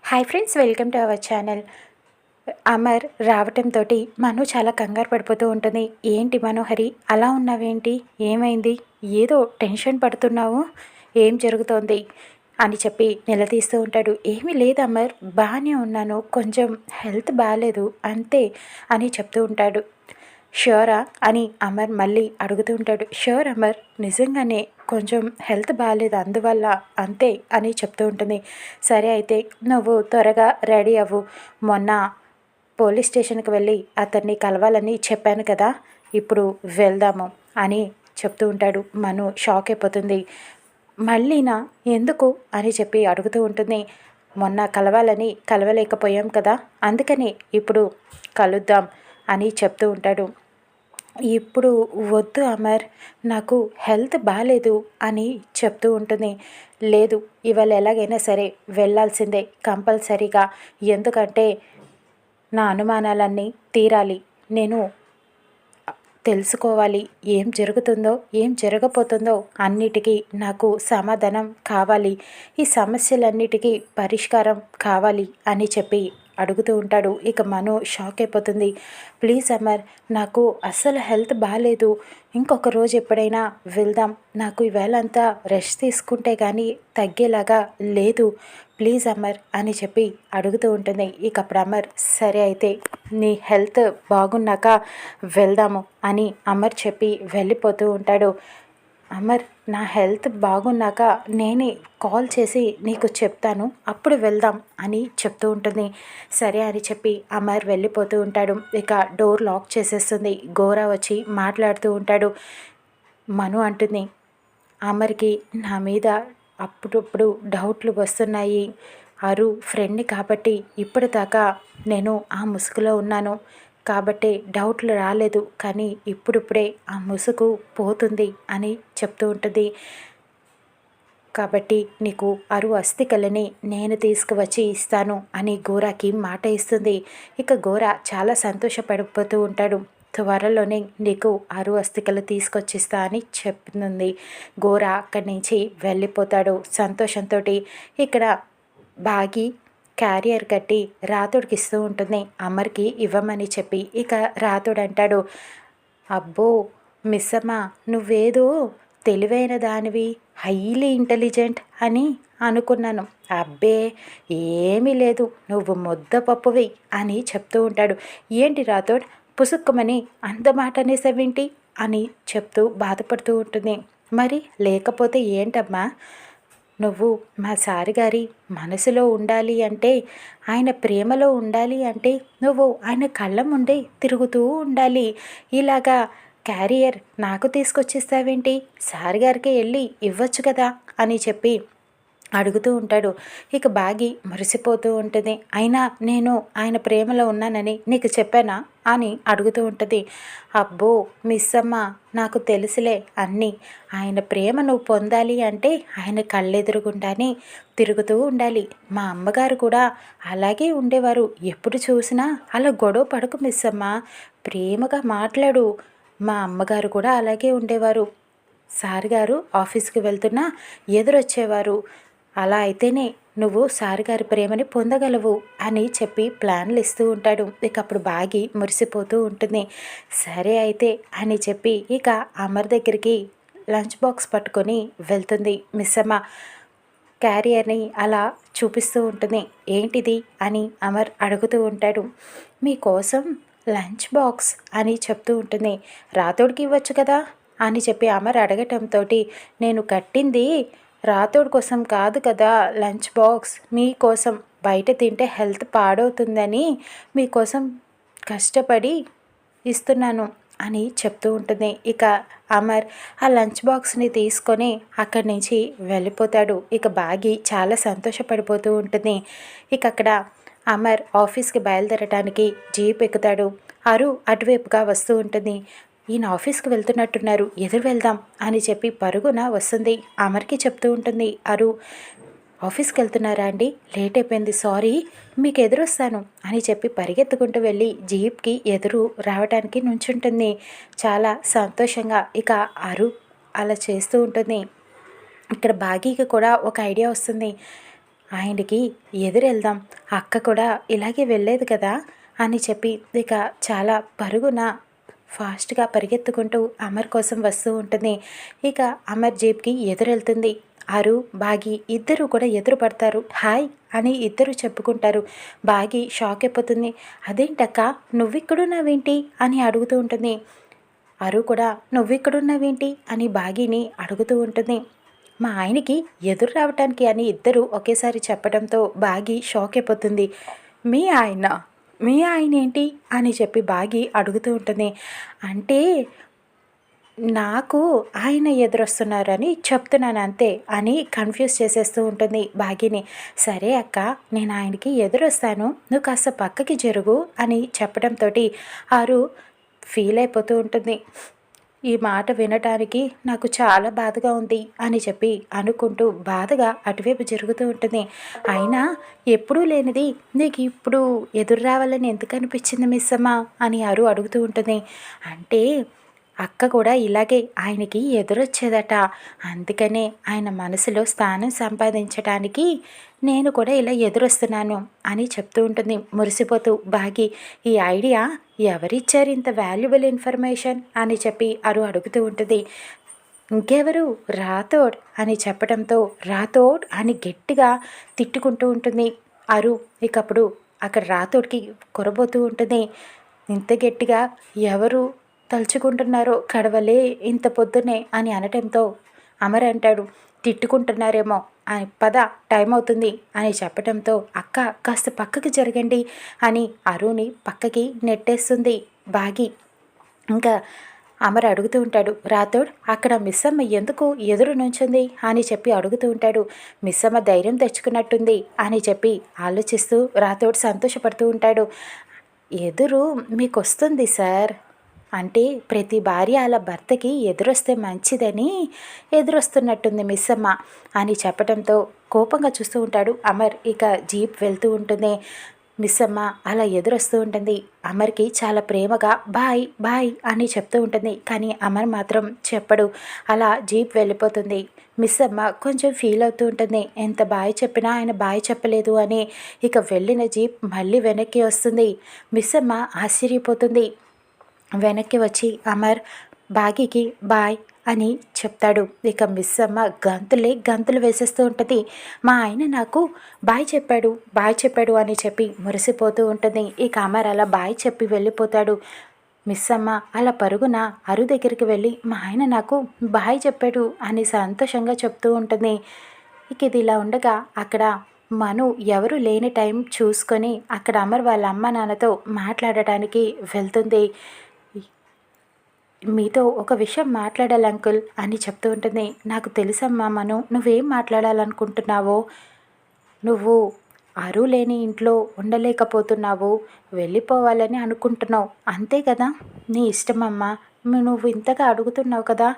Hi friends, welcome to our channel. Amar రావటంతో మను చాలా కంగారు పడిపోతూ ఉంటుంది. ఏంటి మనోహరి అలా ఉన్నావేంటి, ఏమైంది, ఏదో టెన్షన్ పడుతున్నావు, ఏం జరుగుతోంది అని చెప్పి నిలదీస్తూ ఉంటాడు. ఏమీ లేదు అమర్, బాగానే ఉన్నాను, కొంచెం హెల్త్ బాగాలేదు అంతే అని చెప్తూ ఉంటాడు. ష్యూరా అని అమర్ మళ్ళీ అడుగుతూ ఉంటాడు. ష్యూర్ అమర్, నిజంగానే కొంచెం హెల్త్ బాగాలేదు అందువల్ల అంతే అని చెప్తూ ఉంటుంది. సరే అయితే నువ్వు త్వరగా రెడీ అవ్వు, మొన్న పోలీస్ స్టేషన్కి వెళ్ళి అతన్ని కలవాలని చెప్పాను కదా, ఇప్పుడు వెళ్దాము అని చెప్తూ ఉంటాడు. మను షాక్ అయిపోతుంది. మళ్ళీనా, ఎందుకు అని చెప్పి అడుగుతూ ఉంటుంది. మొన్న కలవాలని కలవలేకపోయాం కదా, అందుకని ఇప్పుడు కలుద్దాం అని చెప్తూ ఉంటాడు. ఇప్పుడు వద్దు అమర్, నాకు హెల్త్ బాగాలేదు అని చెప్తూ ఉంటుంది. లేదు, ఇవాళ ఎలాగైనా సరే వెళ్ళాల్సిందే కంపల్సరీగా, ఎందుకంటే నా అనుమానాలన్నీ తీరాలి, నేను తెలుసుకోవాలి, ఏం జరుగుతుందో ఏం జరగబోతుందో అన్నిటికీ నాకు సమాధానం కావాలి, ఈ సమస్యలన్నిటికీ పరిష్కారం కావాలి అని చెప్పి అడుగుతూ ఉంటాడు. ఇక మను షాక్ అయిపోతుంది. ప్లీజ్ అమర్, నాకు అస్సలు హెల్త్ బాగాలేదు, ఇంకొక రోజు ఎప్పుడైనా వెళ్దాం, నాకు ఈవేళ అంతా రెస్ట్ తీసుకుంటే కానీ తగ్గేలాగా లేదు, ప్లీజ్ అమర్ అని చెప్పి అడుగుతూ ఉంటుంది. ఇక అప్పుడు అమర్, సరే అయితే నీ హెల్త్ బాగున్నాక వెళ్దాము అని అమర్ చెప్పి వెళ్ళిపోతూ ఉంటాడు. అమర్, నా హెల్త్ బాగున్నాక నేనే కాల్ చేసి నీకు చెప్తాను, అప్పుడు వెళ్దాం అని చెప్తూ ఉంటుంది. సరే అని చెప్పి అమర్ వెళ్ళిపోతూ ఉంటాడు. ఇక డోర్ లాక్ చేసేస్తుంది. గోరా వచ్చి మాట్లాడుతూ ఉంటాడు. మను అంటుంది, అమర్కి నా మీద అప్పుడప్పుడు డౌట్లు వస్తున్నాయి, అరు ఫ్రెండ్ని కాబట్టి ఇప్పటిదాకా నేను ఆ ముసుగులో ఉన్నాను కాబట్టి డౌట్లు రాలేదు, కానీ ఇప్పుడిప్పుడే ఆ ముసుగు పోతుంది అని చెప్తూ ఉంటుంది. కాబట్టి నీకు అరు అస్థికలని నేను తీసుకువచ్చి ఇస్తాను అని గోరాకి మాట ఇస్తుంది. ఇక గోరా చాలా సంతోషపడిపోతూ ఉంటాడు. త్వరలోనే నీకు అరు అస్థికలు తీసుకొచ్చిస్తా అని చెప్తుంది. గోరా అక్కడి నుంచి వెళ్ళిపోతాడు సంతోషంతో. ఇక్కడ బాగి క్యారియర్ కట్టి రాతోడికి ఇస్తూ ఉంటుంది, అమర్కి ఇవ్వమని చెప్పి. ఇక రాతోడు అంటాడు, అబ్బో మిస్సమ్మ, నువ్వేదో తెలివైన దానివి, హైలీ ఇంటెలిజెంట్ అని అనుకున్నాను, అబ్బే ఏమీ లేదు, నువ్వు ముద్దపప్పువి అని చెప్తూ ఉంటాడు. ఏంటి రాతోడ్, పుసుక్కుమని అంత మాట అనేసేవేంటి అని చెప్తూ బాధపడుతూ ఉంటుంది. మరి లేకపోతే ఏంటమ్మా, నువ్వు మా సారి గారి మనసులో ఉండాలి అంటే, ఆయన ప్రేమలో ఉండాలి అంటే నువ్వు ఆయన కళ్ళ ముందే తిరుగుతూ ఉండాలి, ఇలాగా క్యారియర్ నాకు తీసుకొచ్చిస్తావేంటి, సారి గారికి వెళ్ళి ఇవ్వచ్చు కదా అని చెప్పి అడుగుతూ ఉంటాడు. ఇక బాగి మురిసిపోతూ ఉంటుంది. అయినా నేను ఆయన ప్రేమలో ఉన్నానని నీకు చెప్పానా అని అడుగుతూ ఉంటుంది. అబ్బో మిస్ అమ్మ, నాకు తెలుసులే అన్నీ, ఆయన ప్రేమ నువ్వు పొందాలి అంటే ఆయన కళ్ళెదురుగుండానే తిరుగుతూ ఉండాలి, మా అమ్మగారు కూడా అలాగే ఉండేవారు, ఎప్పుడు చూసినా అలా గొడవ పడకు మిస్ అమ్మ, ప్రేమగా మాట్లాడు, మా అమ్మగారు కూడా అలాగే ఉండేవారు, సార్ గారు ఆఫీస్కి వెళ్తున్నా ఎదురొచ్చేవారు, అలా అయితేనే నువ్వు సార్ గారి ప్రేమని పొందగలవు అని చెప్పి ప్లాన్లు ఇస్తూ ఉంటాడు. ఇక అప్పుడు బాగి మురిసిపోతూ ఉంటుంది. సరే అయితే అని చెప్పి ఇక అమర్ దగ్గరికి లంచ్ బాక్స్ పట్టుకొని వెళ్తుంది మిస్సమ్మ. క్యారియర్ని అలా చూపిస్తూ ఉంటుంది. ఏంటిది అని అమర్ అడుగుతూ ఉంటాడు. మీకోసం లంచ్ బాక్స్ అని చెప్తూ ఉంటుంది. రాతోడికి ఇవ్వచ్చు కదా అని చెప్పి అమర్ అడగటంతో, నేను కట్టింది రాతోడి కోసం కాదు కదా లంచ్ బాక్స్, మీకోసం, బయట తింటే హెల్త్ పాడవుతుందని మీకోసం కష్టపడి ఇస్తున్నాను అని చెప్తూ ఉంటుంది. ఇక అమర్ ఆ లంచ్ బాక్స్ని తీసుకొని అక్కడి నుంచి వెళ్ళిపోతాడు. ఇక బాగి చాలా సంతోషపడిపోతూ ఉంటుంది. ఇక అక్కడ అమర్ ఆఫీస్కి బయలుదేరటానికి జీప్ ఎక్కుతాడు. అరు అటువైపుగా వస్తూ ఉంటుంది. ఈయన ఆఫీస్కి వెళ్తున్నట్టున్నారు, ఎదురు వెళ్దాం అని చెప్పి పరుగున వస్తుంది. అమర్కి చెప్తూ ఉంటుంది. అరు, ఆఫీస్కి వెళ్తున్నారా అండి, లేట్ అయిపోయింది, సారీ, మీకు ఎదురొస్తాను అని చెప్పి పరిగెత్తుకుంటూ వెళ్ళి జీప్కి ఎదురు రావడానికి నుంచుంటుంది. చాలా సంతోషంగా ఇక అరు అలా చేస్తూ ఉంటుంది. ఇక్కడ బాగీకి కూడా ఒక ఐడియా వస్తుంది. ఆయనకి ఎదురెళ్దాం, అక్క కూడా ఇలాగే వెళ్ళేది కదా అని చెప్పి ఇక చాలా పరుగున ఫాస్ట్గా పరిగెత్తుకుంటూ అమర్ కోసం వస్తూ ఉంటుంది. ఇక అమర్ జీప్కి ఎదురెళ్తుంది. అరు బాగి ఇద్దరు కూడా ఎదురు పడతారు. హాయ్ అని ఇద్దరు చెప్పుకుంటారు. బాగి షాక్ అయిపోతుంది. అదేంటక్క నువ్విక్కడున్నావేంటి అని అడుగుతూ ఉంటుంది. అరు కూడా నువ్విక్కడున్నావేంటి అని బాగిని అడుగుతూ ఉంటుంది. మా ఆయనకి ఎదురు రావటానికి అని ఇద్దరు ఒకేసారి చెప్పడంతో బాగి షాక్ అయిపోతుంది. మీ ఆయన మీ ఆయన ఏంటి అని చెప్పి బాగి అడుగుతూ ఉంటుంది. అంటే నాకు ఆయన ఎదురొస్తున్నారని చెప్తున్నాను అంతే అని కన్ఫ్యూజ్ చేసేస్తూ ఉంటుంది బాగిని. సరే అక్క, నేను ఆయనకి ఎదురొస్తాను, నువ్వు కాస్త పక్కకి జరుగు అని చెప్పడంతో ఆరు ఫీల్ అయిపోతూ ఉంటుంది. ఈ మాట వినటానికి నాకు చాలా బాధగా ఉంది అని చెప్పి అనుకుంటూ బాధగా అటువైపు జరుగుతూ ఉంటుంది. అయినా ఎప్పుడూ లేనిది నీకు ఇప్పుడు ఎదురు రావాలని ఎందుకు అనిపించింది మిస్ అమ్మ అని అరు అడుగుతూ ఉంటుంది. అంటే అక్క కూడా ఇలాగే ఆయనకి ఎదురొచ్చేదట, అందుకనే ఆయన మనసులో స్థానం సంపాదించడానికి నేను కూడా ఇలా ఎదురొస్తున్నాను అని చెప్తూ ఉంటుంది మురిసిపోతూ బాగి. ఈ ఐడియా ఎవరిచ్చారు ఇంత వాల్యుబుల్ ఇన్ఫర్మేషన్ అని చెప్పి అరు అడుగుతూ ఉంటుంది. ఇంకెవరు, రాథోడ్ అని చెప్పడంతో రాథోడ్ అని గట్టిగా తిట్టుకుంటూ ఉంటుంది అరు. ఇకప్పుడు అక్కడ రాథోడ్కి కొరబోతూ ఉంటుంది. ఇంత గట్టిగా ఎవరు తలుచుకుంటున్నారో కడవలే ఇంత పొద్దునే అని అనటంతో అమర్ అంటాడు, తిట్టుకుంటున్నారేమో పద టైం అవుతుంది అని చెప్పడంతో అక్క కాస్త పక్కకి జరగండి అని అరుని పక్కకి నెట్టేస్తుంది బాగి. ఇంకా అమర్ అడుగుతూ ఉంటాడు, రాథోడ్ అక్కడ మిస్సమ్మ ఎందుకు ఎదురు నుంచుంది అని చెప్పి అడుగుతూ ఉంటాడు. మిస్సమ్మ ధైర్యం తెచ్చుకున్నట్టుంది అని చెప్పి ఆలోచిస్తూ రాథోడ్ సంతోషపడుతూ ఉంటాడు. ఎదురు మీకు వస్తుంది సార్, అంటే ప్రతి భార్య అలా భర్తకి ఎదురొస్తే మంచిదని ఎదురొస్తున్నట్టుంది మిస్ అమ్మ అని చెప్పడంతో కోపంగా చూస్తూ ఉంటాడు అమర్. ఇక జీప్ వెళ్తూ ఉంటుంది. మిస్ అమ్మ అలా ఎదురొస్తూ ఉంటుంది. అమర్కి చాలా ప్రేమగా బాయ్ బాయ్ అని చెప్తూ ఉంటుంది. కానీ అమర్ మాత్రం చెప్పడు. అలా జీప్ వెళ్ళిపోతుంది. మిస్ అమ్మ కొంచెం ఫీల్ అవుతూ ఉంటుంది, ఎంత బాయ్ చెప్పినా ఆయన బాయ్ చెప్పలేదు అని. ఇక వెళ్ళిన జీప్ మళ్ళీ వెనక్కి వస్తుంది. మిస్ అమ్మ ఆశ్చర్యపోతుంది. వెనక్కి వచ్చి అమర్ బాగికి బాయ్ అని చెప్తాడు. ఇక మిస్ అమ్మ గంతులు వేసేస్తూ ఉంటుంది. మా ఆయన నాకు బాయ్ చెప్పాడు అని చెప్పి మురిసిపోతూ ఉంటుంది. ఇక అమర్ అలా బాయ్ చెప్పి వెళ్ళిపోతాడు. మిస్ అమ్మ అలా పరుగున అరు దగ్గరికి వెళ్ళి మా ఆయన నాకు బాయ్ చెప్పాడు అని సంతోషంగా చెప్తూ ఉంటుంది. ఇక ఇది ఇలా ఉండగా అక్కడ మను ఎవరు లేని టైం చూసుకొని అక్కడ అమర్ వాళ్ళ అమ్మ నాన్నతో మాట్లాడటానికి వెళ్తుంది. మీతో ఒక విషయం మాట్లాడాలి అంకుల్ అని చెప్తూ ఉంటుంది. నాకు తెలుసమ్మా మను, నువ్వేం మాట్లాడాలనుకుంటున్నావో. నువ్వు అరు లేని ఇంట్లో ఉండలేకపోతున్నావు, వెళ్ళిపోవాలని అనుకుంటున్నావు అంతే కదా, నీ ఇష్టమమ్మా. నువ్వు ఇంతగా అడుగుతున్నావు కదా,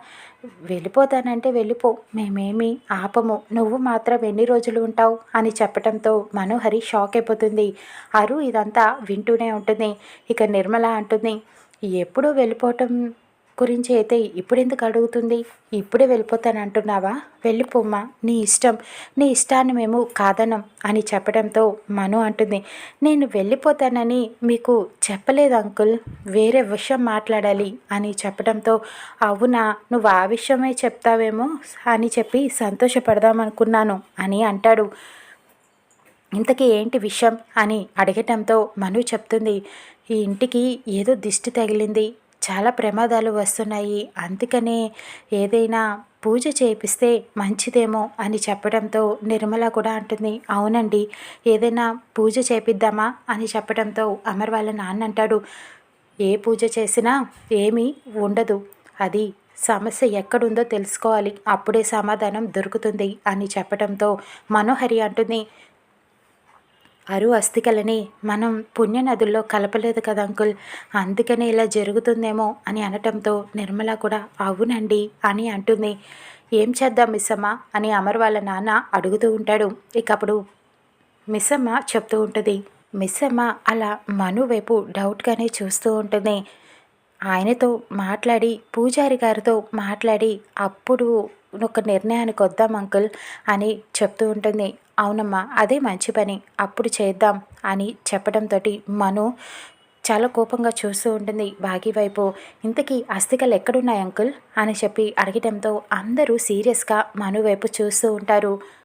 వెళ్ళిపోతానంటే వెళ్ళిపో, మేమేమి ఆపము, నువ్వు మాత్రం ఎన్ని రోజులు ఉంటావు అని చెప్పడంతో మనోహరి షాక్ అయిపోతుంది. అరు ఇదంతా వింటూనే ఉంటుంది. ఇక నిర్మల అంటుంది, ఎప్పుడూ వెళ్ళిపోవటం గురించి అయితే ఇప్పుడెందుకు అడుగుతుంది, ఇప్పుడే వెళ్ళిపోతానంటున్నావా, వెళ్ళిపోమ్మా, నీ ఇష్టం, నీ ఇష్టాన్ని మేము కాదనం అని చెప్పడంతో మను అంటుంది, నేను వెళ్ళిపోతానని మీకు చెప్పలేదు అంకుల్, వేరే విషయం మాట్లాడాలి అని చెప్పడంతో అవునా, నువ్వు ఆ విషయమే చెప్తావేమో అని చెప్పి సంతోషపడదామనుకున్నాను అని అంటాడు. ఇంతకీ ఏంటి విషయం అని అడగటంతో మను చెప్తుంది, ఈ ఇంటికి ఏదో దిష్టి తగిలింది, చాలా ప్రమాదాలు వస్తున్నాయి, అందుకనే ఏదైనా పూజ చేపిస్తే మంచిదేమో అని చెప్పడంతో నిర్మల కూడా అంటుంది, అవునండి, ఏదైనా పూజ చేపిద్దామా అని చెప్పడంతో అమర్ వాళ్ళ నాన్న అంటాడు, ఏ పూజ చేసినా ఏమీ ఉండదు, అది సమస్య ఎక్కడుందో తెలుసుకోవాలి, అప్పుడే సమాధానం దొరుకుతుంది అని చెప్పడంతో మనోహరి అంటుంది, అరు అస్థికలని మనం పుణ్యనదుల్లో కలపలేదు కదా అంకుల్, అందుకనే ఇలా జరుగుతుందేమో అని అనటంతో నిర్మల కూడా అవునండి అని అంటుంది. ఏం చేద్దాం మిస్సమ్మ అని అమర్ వాళ్ళ నాన్న అడుగుతూ ఉంటాడు. ఇక అప్పుడు మిస్సమ్మ చెప్తూ ఉంటుంది. మిస్సమ్మ అలా మను వైపు డౌట్గానే చూస్తూ ఉంటుంది. ఆయనతో మాట్లాడి పూజారి గారితో మాట్లాడి అప్పుడు ఒక నిర్ణయానికి వద్దాం అంకుల్ అని చెప్తూ ఉంటుంది. అవునమ్మా, అదే మంచి పని, అప్పుడు చేద్దాం అని చెప్పడంతో మను చాలా కోపంగా చూస్తూ ఉంటుంది భాగి వైపు. ఇంతకీ అస్థికలు ఎక్కడున్నాయి అంకుల్ అని చెప్పి అడగటంతో అందరూ సీరియస్గా మను వైపు చూస్తూ ఉంటారు.